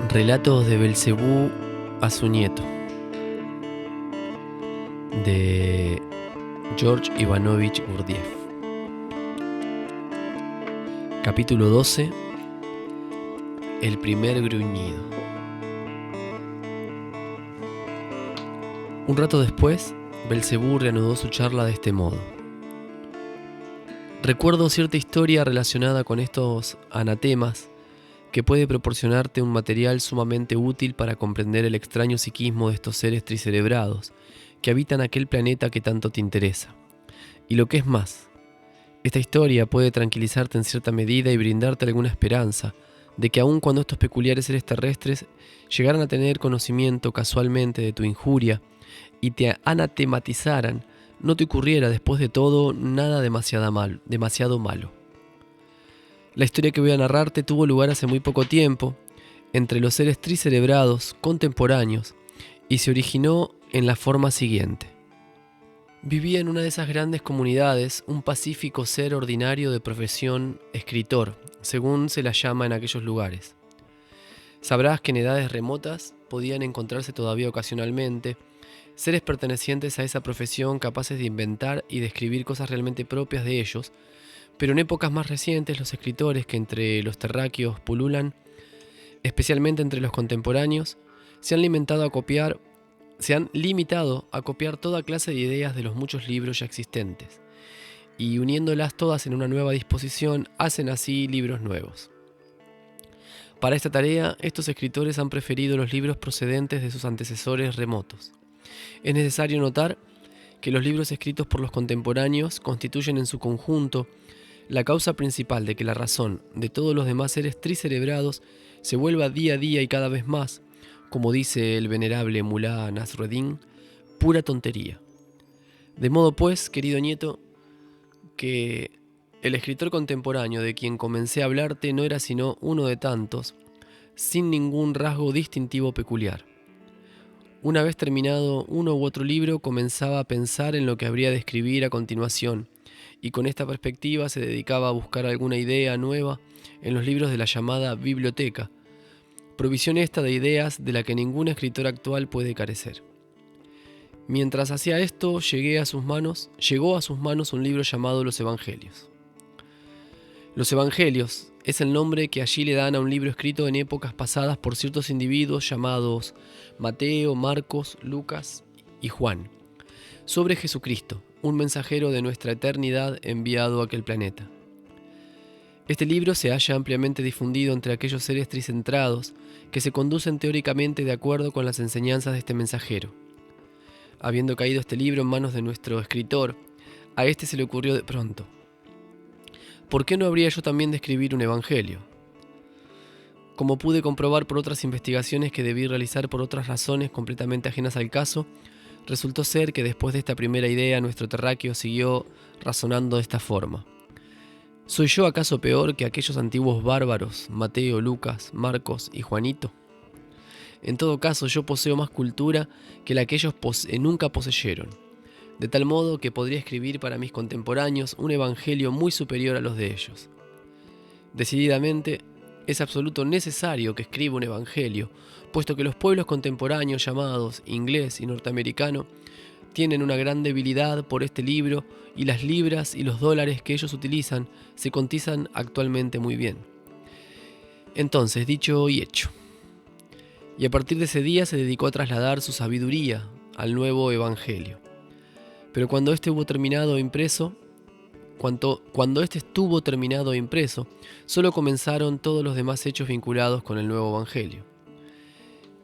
Relatos de Belcebú a su nieto, de George Ivanovich Gurdjieff. Capítulo 12. El primer gruñido. Un rato después, Belcebú reanudó su charla de este modo. Recuerdo cierta historia relacionada con estos anatemas que puede proporcionarte un material sumamente útil para comprender el extraño psiquismo de estos seres tricerebrados que habitan aquel planeta que tanto te interesa. Y lo que es más, esta historia puede tranquilizarte en cierta medida y brindarte alguna esperanza de que aun cuando estos peculiares seres terrestres llegaran a tener conocimiento casualmente de tu injuria y te anatematizaran, no te ocurriera después de todo nada demasiado malo. La historia que voy a narrarte tuvo lugar hace muy poco tiempo, entre los seres tricerebrados contemporáneos, y se originó en la forma siguiente. Vivía en una de esas grandes comunidades un pacífico ser ordinario de profesión escritor, según se la llama en aquellos lugares. Sabrás que en edades remotas podían encontrarse todavía ocasionalmente seres pertenecientes a esa profesión capaces de inventar y de escribir cosas realmente propias de ellos, pero en épocas más recientes los escritores que entre los terráqueos pululan, especialmente entre los contemporáneos, se han limitado a copiar toda clase de ideas de los muchos libros ya existentes, y uniéndolas todas en una nueva disposición, hacen así libros nuevos. Para esta tarea, estos escritores han preferido los libros procedentes de sus antecesores remotos. Es necesario notar que los libros escritos por los contemporáneos constituyen en su conjunto la causa principal de que la razón de todos los demás seres tricerebrados se vuelva día a día y cada vez más, como dice el venerable Mulá Nasruddin, pura tontería. De modo pues, querido nieto, que el escritor contemporáneo de quien comencé a hablarte no era sino uno de tantos, sin ningún rasgo distintivo peculiar. Una vez terminado uno u otro libro, comenzaba a pensar en lo que habría de escribir a continuación, y con esta perspectiva se dedicaba a buscar alguna idea nueva en los libros de la llamada biblioteca, provisión esta de ideas de la que ningún escritor actual puede carecer. Mientras hacía esto, llegó a sus manos un libro llamado Los Evangelios. Los Evangelios es el nombre que allí le dan a un libro escrito en épocas pasadas por ciertos individuos llamados Mateo, Marcos, Lucas y Juan, sobre Jesucristo, un mensajero de nuestra eternidad enviado a aquel planeta. Este libro se halla ampliamente difundido entre aquellos seres tricentrados que se conducen teóricamente de acuerdo con las enseñanzas de este mensajero. Habiendo caído este libro en manos de nuestro escritor, a este se le ocurrió de pronto: ¿por qué no habría yo también de escribir un evangelio? Como pude comprobar por otras investigaciones que debí realizar por otras razones completamente ajenas al caso, resultó ser que después de esta primera idea nuestro terráqueo siguió razonando de esta forma: ¿soy yo acaso peor que aquellos antiguos bárbaros, Mateo, Lucas, Marcos y Juanito? En todo caso, yo poseo más cultura que la que ellos nunca poseyeron, de tal modo que podría escribir para mis contemporáneos un evangelio muy superior a los de ellos. Decididamente, es absoluto necesario que escriba un evangelio, puesto que los pueblos contemporáneos llamados inglés y norteamericano tienen una gran debilidad por este libro, y las libras y los dólares que ellos utilizan se cotizan actualmente muy bien. Entonces, dicho y hecho. Y a partir de ese día se dedicó a trasladar su sabiduría al nuevo evangelio. Pero cuando este estuvo terminado e impreso, solo comenzaron todos los demás hechos vinculados con el nuevo evangelio.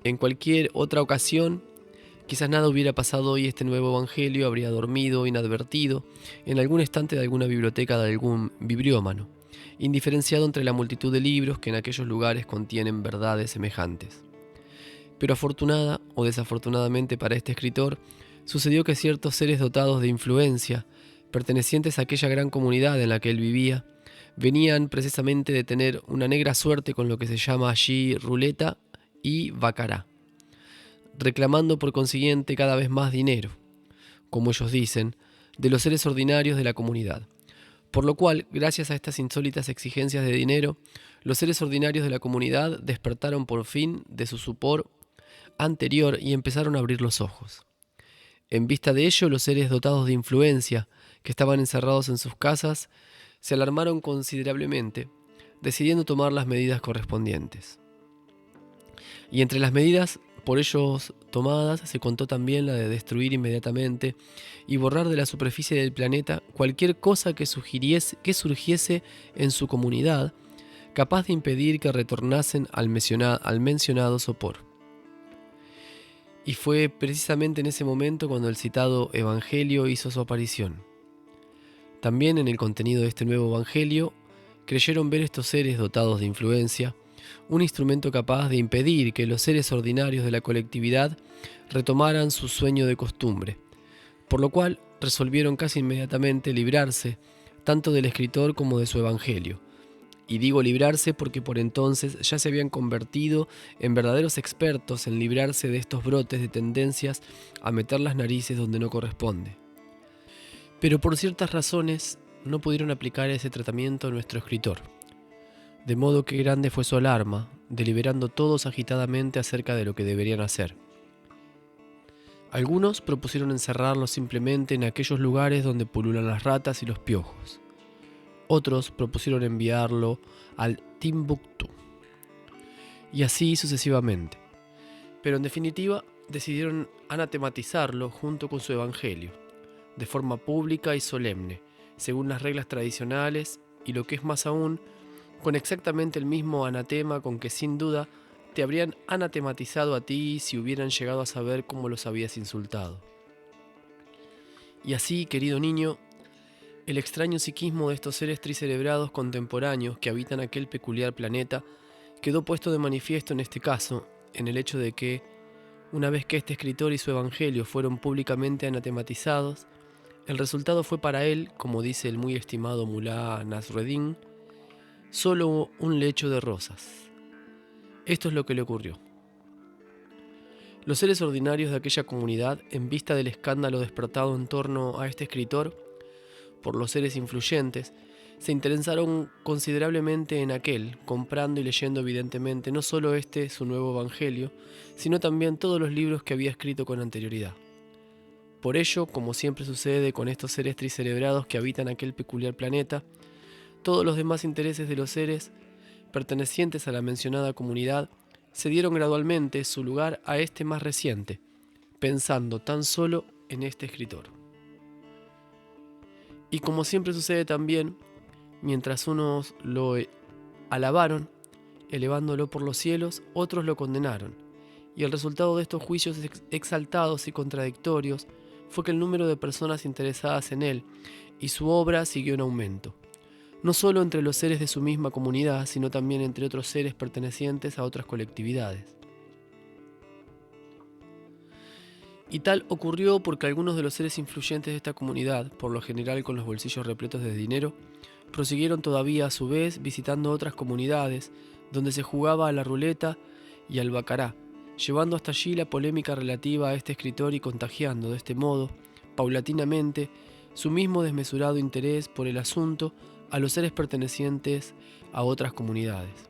En cualquier otra ocasión, quizás nada hubiera pasado y este nuevo evangelio habría dormido inadvertido en algún estante de alguna biblioteca de algún bibliómano, indiferenciado entre la multitud de libros que en aquellos lugares contienen verdades semejantes. Pero afortunada o desafortunadamente para este escritor, sucedió que ciertos seres dotados de influencia, pertenecientes a aquella gran comunidad en la que él vivía, venían precisamente de tener una negra suerte con lo que se llama allí ruleta y bacará, reclamando por consiguiente cada vez más dinero, como ellos dicen, de los seres ordinarios de la comunidad, Por lo cual, gracias a estas insólitas exigencias de dinero, los seres ordinarios de la comunidad despertaron por fin de su sopor anterior y empezaron a abrir los ojos. En vista de ello, los seres dotados de influencia, que estaban encerrados en sus casas, se alarmaron considerablemente, decidiendo tomar las medidas correspondientes. Y entre las medidas por ellos tomadas se contó también la de destruir inmediatamente y borrar de la superficie del planeta cualquier cosa que surgiese en su comunidad, capaz de impedir que retornasen al mencionado sopor. Y fue precisamente en ese momento cuando el citado Evangelio hizo su aparición. También en el contenido de este nuevo Evangelio creyeron ver estos seres dotados de influencia un instrumento capaz de impedir que los seres ordinarios de la colectividad retomaran su sueño de costumbre, por lo cual resolvieron casi inmediatamente librarse tanto del escritor como de su Evangelio. Y digo librarse porque por entonces ya se habían convertido en verdaderos expertos en librarse de estos brotes de tendencias a meter las narices donde no corresponde. Pero por ciertas razones no pudieron aplicar ese tratamiento a nuestro escritor, de modo que grande fue su alarma, deliberando todos agitadamente acerca de lo que deberían hacer. Algunos propusieron encerrarlo simplemente en aquellos lugares donde pululan las ratas y los piojos. Otros propusieron enviarlo al Timbuktu, y así sucesivamente. Pero en definitiva decidieron anatematizarlo junto con su Evangelio, de forma pública y solemne, según las reglas tradicionales, y lo que es más aún, con exactamente el mismo anatema con que sin duda te habrían anatematizado a ti si hubieran llegado a saber cómo los habías insultado. Y así, querido niño, el extraño psiquismo de estos seres tricerebrados contemporáneos que habitan aquel peculiar planeta quedó puesto de manifiesto en este caso, en el hecho de que, una vez que este escritor y su evangelio fueron públicamente anatematizados, el resultado fue para él, como dice el muy estimado Mulá Nasreddin, solo un lecho de rosas. Esto es lo que le ocurrió. Los seres ordinarios de aquella comunidad, en vista del escándalo despertado en torno a este escritor por los seres influyentes, se interesaron considerablemente en aquel, comprando y leyendo evidentemente no solo su nuevo evangelio, sino también todos los libros que había escrito con anterioridad. Por ello, como siempre sucede con estos seres tricerebrados que habitan aquel peculiar planeta, todos los demás intereses de los seres pertenecientes a la mencionada comunidad cedieron gradualmente su lugar a este más reciente, pensando tan solo en este escritor. Y como siempre sucede también, mientras unos lo alabaron, elevándolo por los cielos, otros lo condenaron, y el resultado de estos juicios exaltados y contradictorios fue que el número de personas interesadas en él y su obra siguió en aumento, no solo entre los seres de su misma comunidad, sino también entre otros seres pertenecientes a otras colectividades. Y tal ocurrió porque algunos de los seres influyentes de esta comunidad, por lo general con los bolsillos repletos de dinero, prosiguieron todavía a su vez visitando otras comunidades donde se jugaba a la ruleta y al bacará, llevando hasta allí la polémica relativa a este escritor y contagiando de este modo, paulatinamente, su mismo desmesurado interés por el asunto a los seres pertenecientes a otras comunidades.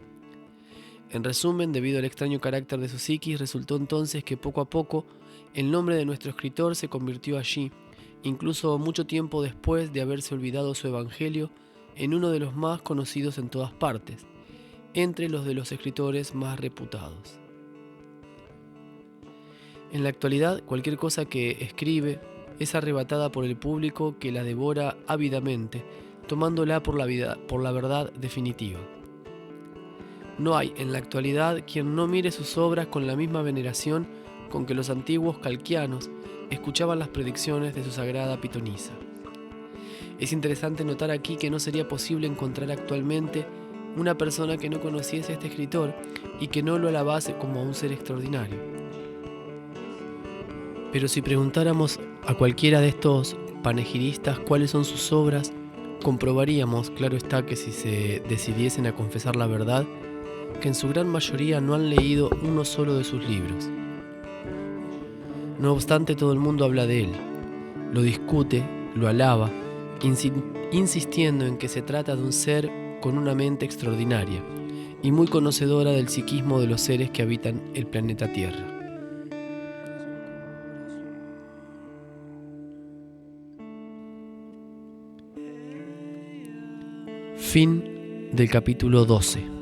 En resumen, debido al extraño carácter de su psiquis, resultó entonces que poco a poco el nombre de nuestro escritor se convirtió allí, incluso mucho tiempo después de haberse olvidado su evangelio, en uno de los más conocidos en todas partes, entre los de los escritores más reputados. En la actualidad, cualquier cosa que escribe es arrebatada por el público que la devora ávidamente, tomándola por la verdad definitiva. No hay en la actualidad quien no mire sus obras con la misma veneración con que los antiguos calquianos escuchaban las predicciones de su sagrada pitonisa. Es interesante notar aquí que no sería posible encontrar actualmente una persona que no conociese a este escritor y que no lo alabase como a un ser extraordinario. Pero si preguntáramos a cualquiera de estos panegiristas cuáles son sus obras, comprobaríamos, claro está, que si se decidiesen a confesar la verdad, que en su gran mayoría no han leído uno solo de sus libros. No obstante, todo el mundo habla de él, lo discute, lo alaba, insistiendo en que se trata de un ser con una mente extraordinaria y muy conocedora del psiquismo de los seres que habitan el planeta Tierra. Fin del capítulo 12.